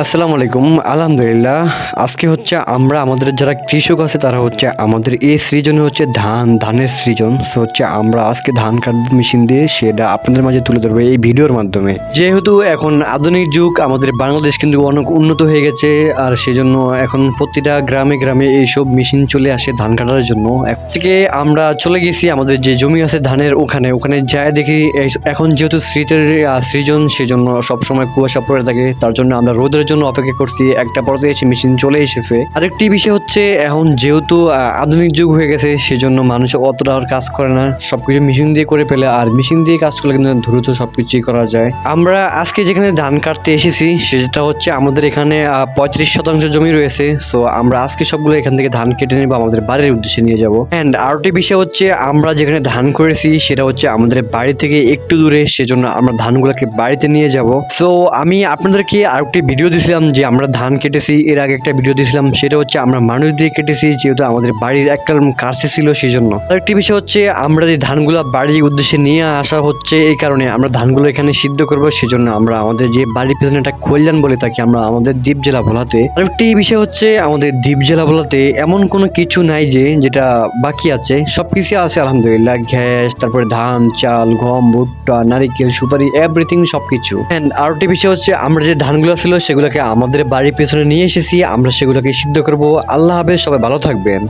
আসসালামু আলাইকুম। আলহামদুলিল্লাহ। আজকে হচ্ছে আমরা আমাদের যারা কৃষক আছে তারা হচ্ছে আমাদের এই সৃজনে হচ্ছে ধানের সৃজন। সো হচ্ছে আমরা আজকে ধান কাটবো মেশিন দিয়ে, সেটা আপনাদের মাঝে তুলে ধরবো এই ভিডিওর মাধ্যমে। যেহেতু এখন আধুনিক যুগ, আমাদের বাংলাদেশ কিন্তু অনেক উন্নত হয়ে গেছে, আর সেজন্য এখন প্রতিটা গ্রামে গ্রামে এইসব মেশিন চলে আসে ধান কাটার জন্য। আজকে আমরা চলে গেছি আমাদের যে জমি আছে ধানের, ওখানে যায় দেখি এখন যেহেতু শীতের সৃজন, সেজন্য সবসময় কুয়াশা পড়ে থাকে, তার জন্য আমরা রোদের জন্য অপেক্ষা করছি। একটা পর্যায়ে এসে মেশিন চলে এসেছে। আরেকটি বিষয় হচ্ছে এখন যেহেতু আধুনিক যুগ হয়ে গেছে, সেজন্য মানুষ অতটা আর কাজ করে না, সবকিছু মেশিন দিয়ে করে ফেলে। আর মেশিন দিয়ে কাজ করলে কিন্তু দ্রুত সবকিছুই করা যায়। আমরা আজকে যেখানে ধান কাটতে এসেছি সেটা হচ্ছে আমাদের এখানে 35% জমি রয়েছে। সো আমরা আজকে সবগুলো এখান থেকে ধান কেটে নেবো, আমাদের বাড়ির উদ্দেশ্যে নিয়ে যাবো। অ্যান্ড আরেকটি বিষয় হচ্ছে আমরা যেখানে ধান করেছি সেটা হচ্ছে আমাদের বাড়ি থেকে একটু দূরে, সেজন্য আমরা ধানগুলোকে বাড়িতে নিয়ে যাব। সো আমি আপনাদেরকে আরেকটি ভিডিও দিয়েছিলাম যে আমরা ধান কেটেছি, এর আগে একটা ভিডিও দিয়েছিলাম, সেটা হচ্ছে আমরা মানুষ দিয়ে কেটেছি, যেহেতু আমাদের বাড়ির একটা কাছে ছিল সেই জন্য। আরেকটি বিষয় হচ্ছে আমরা যে ধানগুলো বাড়ির উদ্দেশ্যে নিয়ে আসা হচ্ছে এই কারণে আমরা ধানগুলো এখানে সিদ্ধ করবো, সেজন্য আমরা আমাদের যে বাড়ির পেছনে একটা খৈলদান বলে থাকি আমরা আমাদের দ্বীপ জেলা ভোলাতে। আরেকটি বিষয় হচ্ছে আমাদের দ্বীপ জেলা ভোলাতে এমন কোনো কিছু নাই যেটা বাকি আছে, সবকিছু আছে আলহামদুলিল্লাহ। গ্যাস, তারপরে ধান, চাল, গম, ভুট্টা, নারিকেল, সুপারি, এভরিথিং সবকিছু। এন্ড আরেকটি বিষয় হচ্ছে আমরা যে ধানগুলো ছিল সেগুলোকে আমাদের বাড়ির পেছনে নিয়ে এসেছি, আমরা সেগুলোকে সিদ্ধ করবো। আল্লাহ হাফেজ, সবাই ভালো থাকবেন।